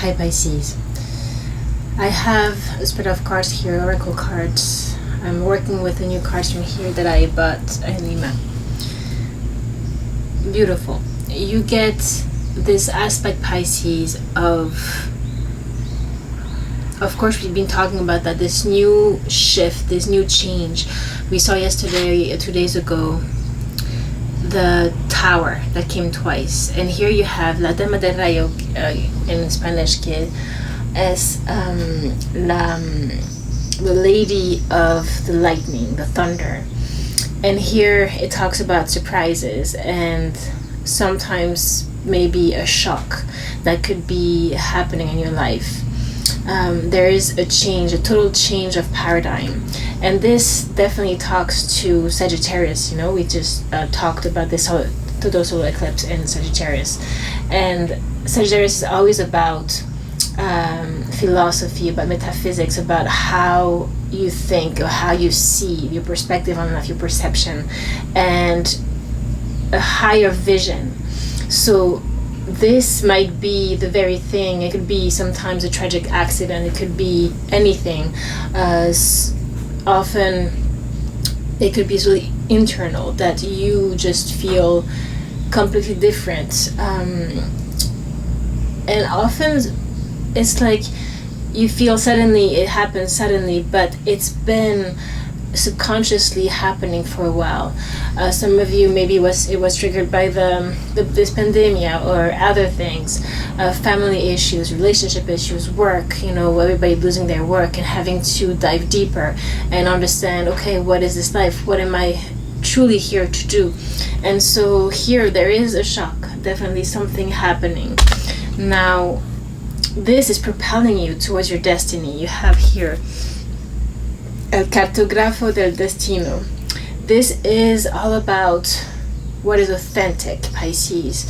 Hi Pisces. I have a spread of cards here, oracle cards. I'm working with the new cards from here that I bought in Lima. Beautiful. You get this aspect, Pisces, of course we've been talking about that, this new shift, this new change. We saw yesterday, 2 days ago, the tower that came twice, and here you have La Dama del Rayo in Spanish, que es the lady of the lightning, the thunder. And here it talks about surprises and sometimes maybe a shock that could be happening in your life. There is a change, a total change of paradigm. And this definitely talks to Sagittarius. You know, we just talked about this total solar eclipse in Sagittarius. And Sagittarius is always about philosophy, about metaphysics, about how you think or how you see, your perspective on life, your perception, and a higher vision. So this might be the very thing. It could be sometimes a tragic accident. It could be anything. Often it could be really internal, that you just feel completely different. And often it's like you feel suddenly, it happens suddenly, but it's been subconsciously happening for a while. Some of you, maybe it was triggered by this pandemic or other things, family issues, relationship issues, work, you know, everybody losing their work and having to dive deeper and understand, okay, what is this life? What am I truly here to do? And so here there is a shock, definitely something happening. Now, this is propelling you towards your destiny. You have here El Cartografo del Destino. This is all about what is authentic, Pisces.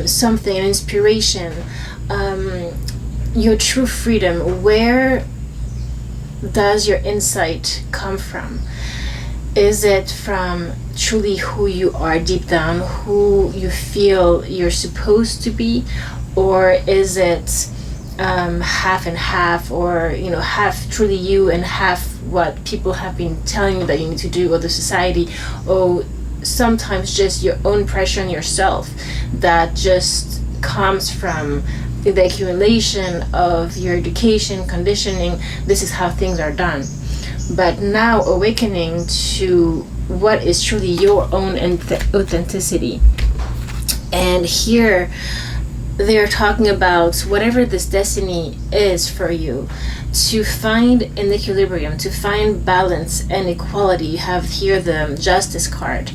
Something, an inspiration, your true freedom. Where does your insight come from? Is it from truly who you are deep down, who you feel you're supposed to be? Or is it half and half, or you know, half truly you and half what people have been telling you that you need to do, or the society, or sometimes just your own pressure on yourself that just comes from the accumulation of your education, conditioning. This is how things are done. But now awakening to what is truly your own authenticity. And here they're talking about whatever this destiny is for you, to find an equilibrium, to find balance and equality. You have here the Justice card.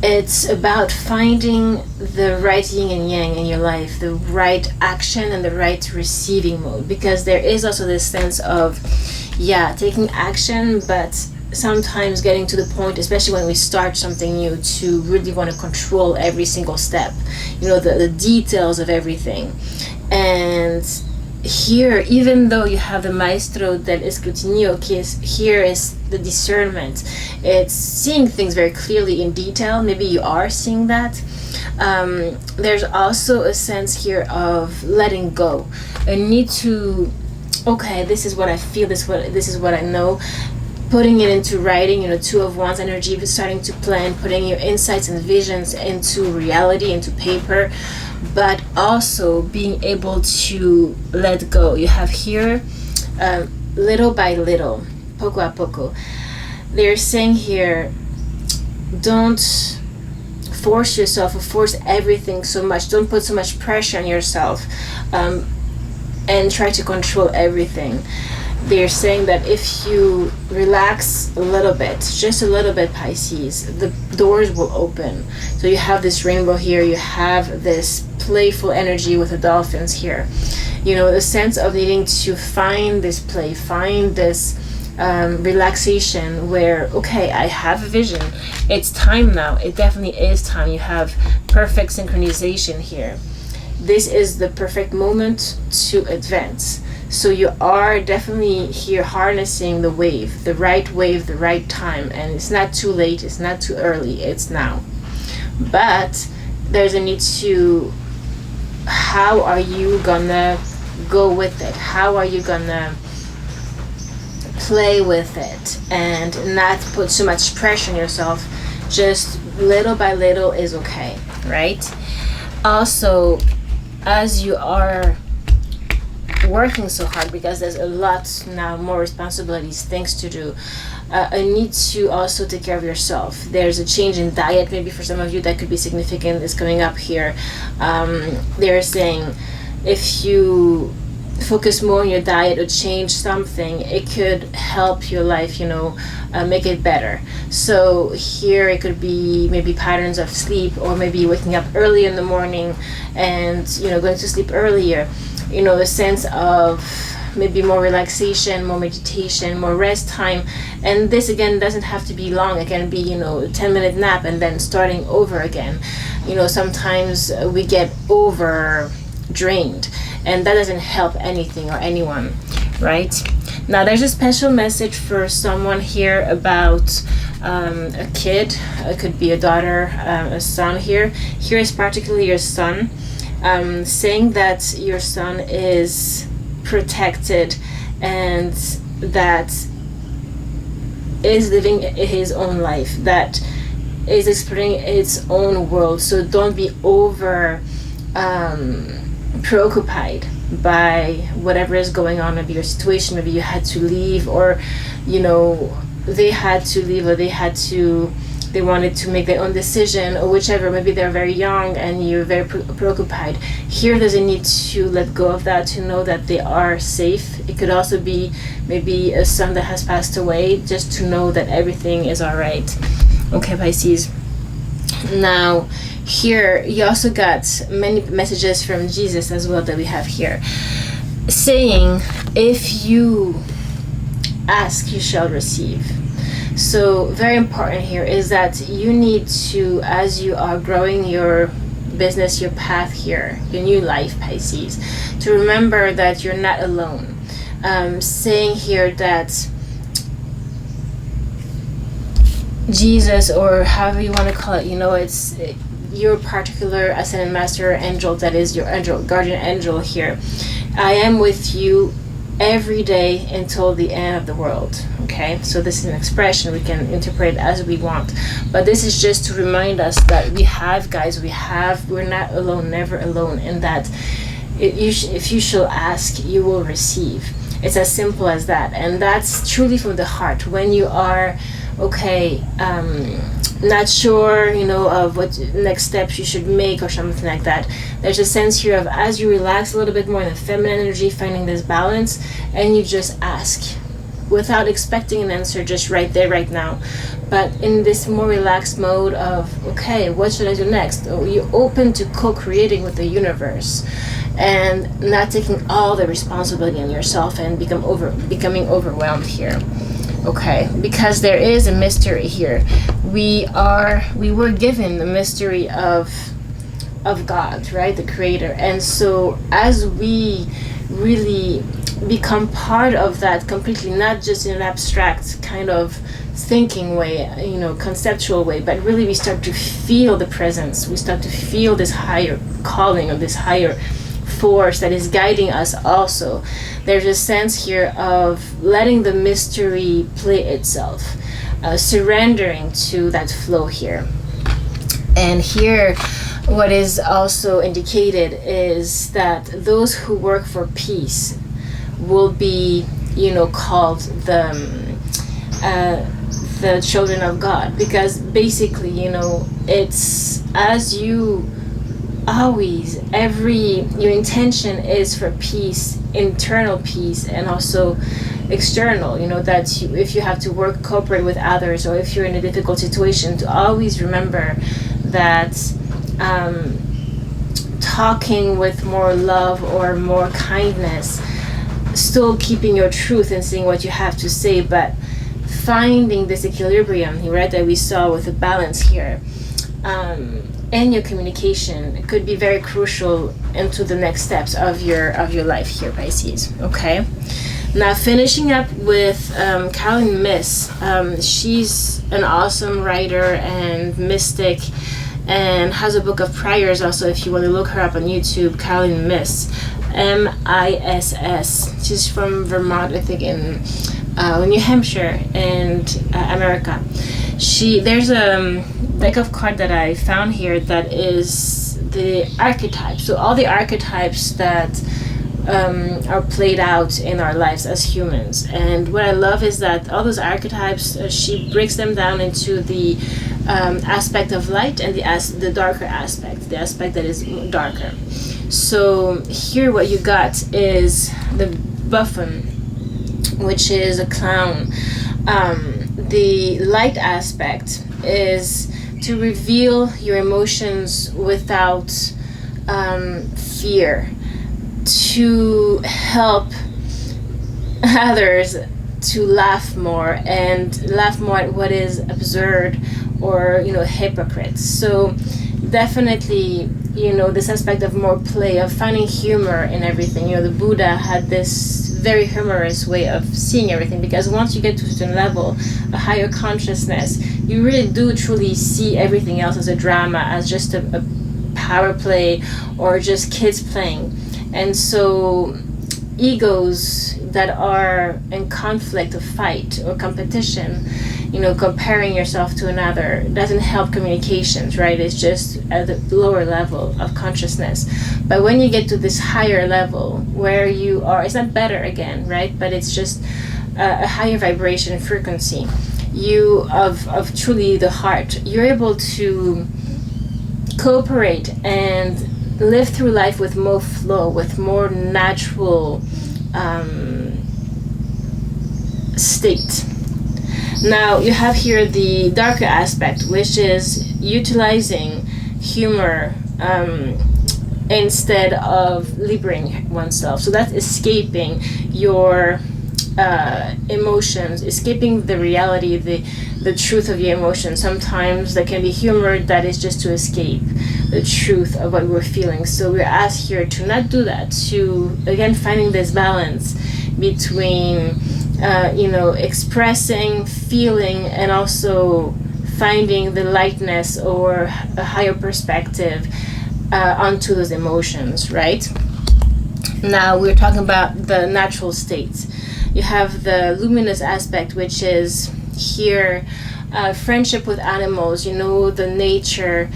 It's about finding the right yin and yang in your life, the right action and the right receiving mode, because there is also this sense of, taking action, but sometimes getting to the point, especially when we start something new, to really want to control every single step, you know, the details of everything. And here, even though you have the Maestro del Escrutinio, here is the discernment. It's seeing things very clearly in detail. Maybe you are seeing that. There's also a sense here of letting go. A need to, okay, this is what I feel, this is what I know. Putting it into writing, you know, Two of Wands energy, starting to plan, putting your insights and visions into reality, into paper, but also being able to let go. You have here, little by little, poco a poco. They're saying here, don't force yourself or force everything so much. Don't put so much pressure on yourself and try to control everything. They're saying that if you relax a little bit, just a little bit, Pisces, the doors will open. So you have this rainbow here, you have this playful energy with the dolphins here. You know, the sense of needing to find this play, find this relaxation where, okay, I have a vision. It's time now. It definitely is time. You have perfect synchronization here. This is the perfect moment to advance. So you are definitely here harnessing the wave, the right time, and it's not too late, it's not too early, it's now. But there's a need to how are you gonna go with it? How are you gonna play with it and not put so much pressure on yourself? Just little by little is okay, right? Also, as you are working so hard, because there's a lot now, more responsibilities, things to do, I need to also take care of yourself. There's a change in diet, maybe for some of you that could be significant, is coming up here. They're saying if you focus more on your diet or change something, it could help your life, make it better. So here it could be maybe patterns of sleep, or maybe waking up early in the morning and going to sleep earlier. A sense of maybe more relaxation, more meditation, more rest time. And this again doesn't have to be long. It can be 10-minute nap and then starting over again. Sometimes we get over drained, and that doesn't help anything or anyone, right? Now there's a special message for someone here about a kid. It could be a daughter, a son here. Here is particularly your son, saying that your son is protected and that is living his own life, that is exploring its own world. So don't be over preoccupied by whatever is going on, maybe your situation, maybe you had to leave, or they had to leave, or they wanted to make their own decision, or whichever. Maybe they're very young and you're very preoccupied. Here there's a need to let go of that, to know that they are safe. It could also be maybe a son that has passed away, just to know that everything is all right. Okay, Pisces. Now here you also got many messages from Jesus as well that we have here, saying if you ask, you shall receive. So very important here is that you need to, as you are growing your business, your path here, your new life, Pisces, to remember that you're not alone. Saying here that Jesus, or however you want to call it, it's your particular ascended master angel, that is your angel, guardian angel here. I am with you every day until the end of the world. Okay, so this is an expression, we can interpret it as we want, but this is just to remind us that we have, guys, we're not alone, never alone, and that if you shall ask, you will receive. It's as simple as that, and that's truly from the heart. When you are not sure of what next steps you should make or something like that, there's a sense here of, as you relax a little bit more in the feminine energy, finding this balance, and you just ask without expecting an answer just right there, right now, but in this more relaxed mode of, okay, what should I do next? You're open to co-creating with the universe and not taking all the responsibility on yourself and becoming overwhelmed here. Okay, because there is a mystery here. We were given the mystery of God, right, the creator. And so as we really become part of that completely, not just in an abstract kind of thinking way, conceptual way, but really we start to feel the presence. We start to feel this higher calling, or this higher force that is guiding us also. There's a sense here of letting the mystery play itself, surrendering to that flow here. And here what is also indicated is that those who work for peace will be called the children of God, because basically it's as you always, your intention is for peace, internal peace, and also external, that if you have to cooperate with others, or if you're in a difficult situation, to always remember that talking with more love or more kindness, still keeping your truth and saying what you have to say, but finding this equilibrium, right, that we saw with the balance here. And your communication could be very crucial into the next steps of your life here, Pisces. Okay, now finishing up with Caroline Myss. She's an awesome writer and mystic, and has a book of prayers also. If you want to look her up on YouTube, Caroline Miss, Miss. She's from Vermont, I think, in New Hampshire and America. There's a deck of cards that I found here that is the archetypes. So all the archetypes that are played out in our lives as humans. And what I love is that all those archetypes, she breaks them down into the aspect of light and the darker aspect, the aspect that is darker. So here what you got is the buffoon, which is a clown. The light aspect is to reveal your emotions without fear, to help others to laugh more at what is absurd or hypocrites. So definitely this aspect of more play, of finding humor in everything. The Buddha had this very humorous way of seeing everything, because once you get to a certain level, a higher consciousness, you really do truly see everything else as a drama, as just a power play or just kids playing. And so egos that are in conflict or fight or competition, comparing yourself to another, doesn't help communications, right? It's just at the lower level of consciousness. But when you get to this higher level where you are, it's not better again, right? But it's just a higher vibration frequency. Of truly the heart, you're able to cooperate and live through life with more flow, with more natural state. Now you have here the darker aspect, which is utilizing humor instead of liberating oneself. So that's escaping your emotions, escaping the reality, the truth of your emotions. Sometimes there can be humor that is just to escape the truth of what we're feeling. So we're asked here to not do that, to again finding this balance between expressing, feeling, and also finding the lightness or a higher perspective onto those emotions, right? Now we're talking about the natural states. You have the luminous aspect, which is here friendship with animals, the nature,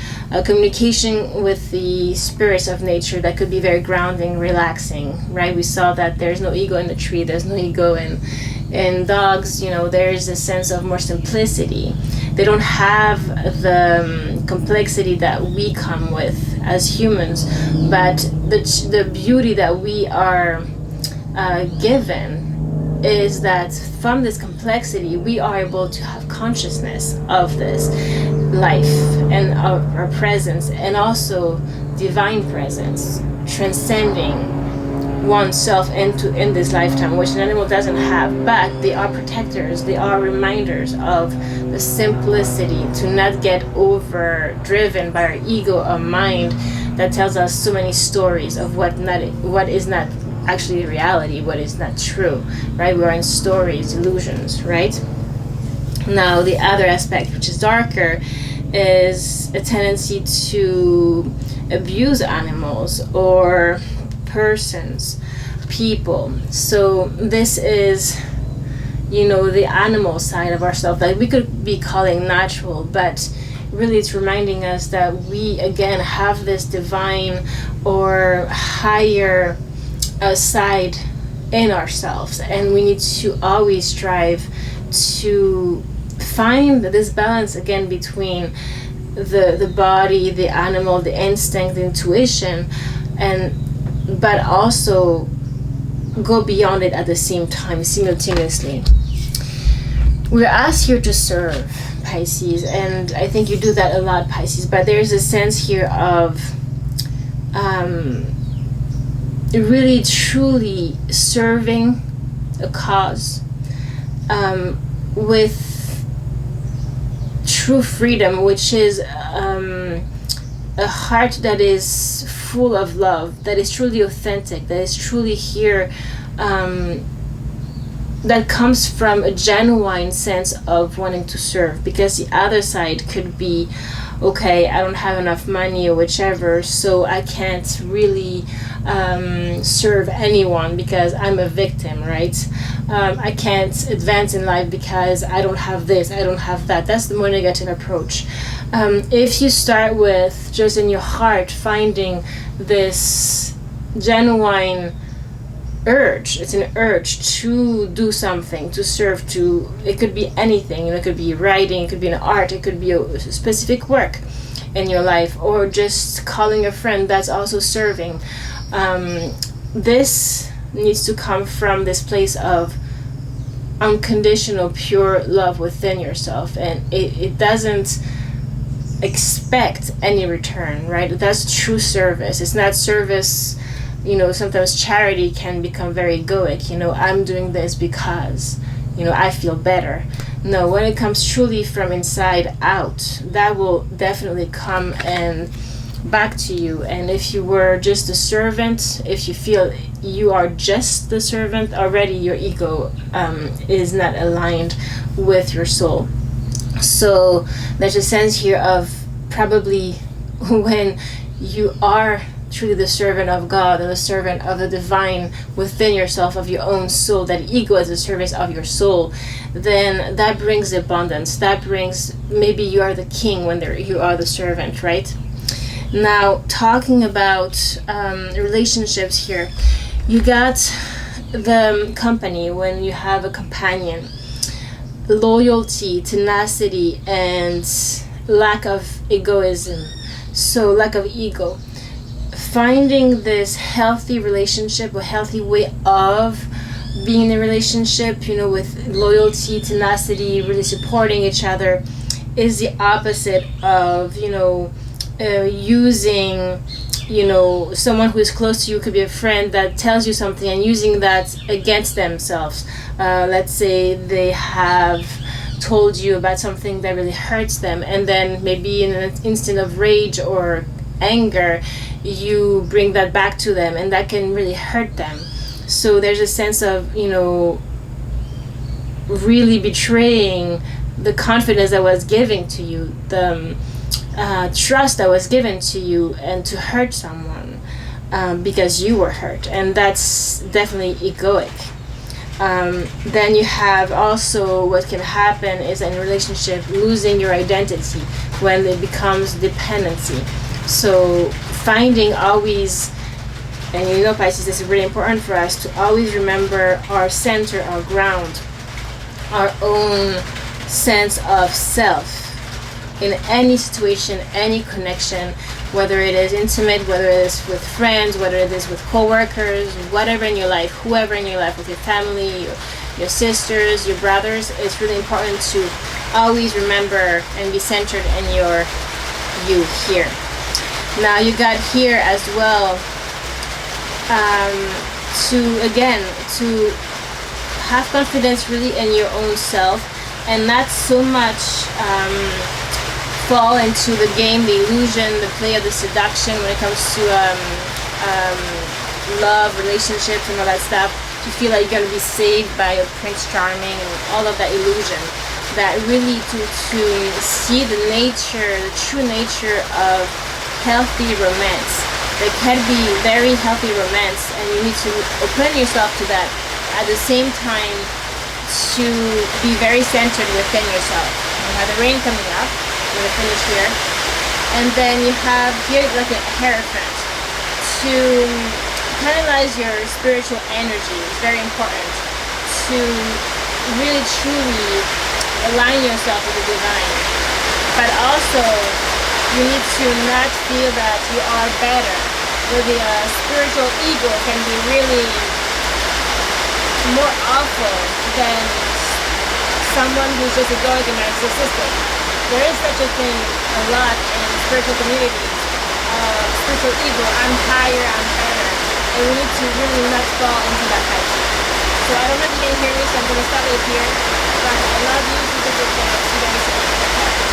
communication with the spirits of nature. That could be very grounding, relaxing, right? We saw that there's no ego in the tree, there's no ego in dogs. There's a sense of more simplicity. They don't have the complexity that we come with as humans, but the beauty that we are given is that from this complexity we are able to have consciousness of this life and our presence, and also divine presence, transcending oneself in this lifetime, which an animal doesn't have. But they are protectors, they are reminders of the simplicity, to not get overdriven by our ego or mind that tells us so many stories of what is not actually reality, what is not true, right? We are in stories, illusions, right? Now the other aspect, which is darker, is a tendency to abuse animals or persons, people. So this is the animal side of ourselves that we could be calling natural, but really it's reminding us that we again have this divine or higher side in ourselves, and we need to always strive to find this balance again between the body, the animal, the instinct, the intuition, but also go beyond it at the same time, simultaneously. We're asked here to serve, Pisces, and I think you do that a lot, Pisces, but there's a sense here of really truly serving a cause with true freedom, which is a heart that is full of love, that is truly authentic, that is truly here that comes from a genuine sense of wanting to serve, because the other side could be, okay, I don't have enough money or whichever, so I can't really serve anyone because I'm a victim, right? I can't advance in life because I don't have this, I don't have that. That's the more negative approach. If you start with just in your heart finding this genuine urge, it's an urge to do something, to serve, to, it could be anything, it could be writing, it could be an art, it could be a specific work in your life, or just calling a friend, that's also serving. This needs to come from this place of unconditional pure love within yourself, and it doesn't expect any return, right? That's true service. It's not service, sometimes charity can become very egoic. I'm doing this because I feel better. No, when it comes truly from inside out, that will definitely come and back to you. And if you were just a servant, if you feel you are just the servant, already your ego is not aligned with your soul. So there's a sense here of probably when you are truly the servant of God and the servant of the divine within yourself, of your own soul, that ego is the service of your soul, then that brings abundance. That brings, maybe you are the king when you are the servant, right? Now, talking about relationships here, you got the company when you have a companion, loyalty, tenacity, and lack of egoism. So lack of ego. Finding this healthy relationship, a healthy way of being in a relationship, with loyalty, tenacity, really supporting each other, is the opposite of, using, someone who is close to you, could be a friend that tells you something, and using that against themselves. Let's say they have told you about something that really hurts them, and then maybe in an instant of rage or anger, you bring that back to them, and that can really hurt them. So there's a sense of, really betraying the confidence that was given to you, the trust that was given to you, and to hurt someone because you were hurt, and that's definitely egoic. Then you have also, what can happen is in a relationship, losing your identity when it becomes dependency. So finding always, and Pisces, this is really important for us to always remember our center, our ground, our own sense of self in any situation, any connection, whether it is intimate, whether it is with friends, whether it is with co-workers, whatever in your life, whoever in your life, with your family, your sisters, your brothers. It's really important to always remember and be centered in your you here. Now you got here as well to have confidence really in your own self, and not so much fall into the game, the illusion, the play of the seduction when it comes to love, relationships, and all that stuff, to feel like you're going to be saved by a Prince Charming and all of that illusion. That really to see the nature, the true nature of healthy romance. There can be very healthy romance, and you need to open yourself to that. At the same time, to be very centered within yourself. You have the rain coming up. I'm going to finish here. And then you have here like a hierophant. To canalize your spiritual energy is very important. To really truly align yourself with the divine. But also, you need to not feel that you are better. The spiritual ego can be really more awful than someone who's just egoic and narcissistic. There is such a thing a lot in spiritual communities. Spiritual ego, I'm higher, I'm better. And we need to really not fall into that pattern. So I don't know if you can hear me, so I'm going to stop it here. But I love you. See you guys soon.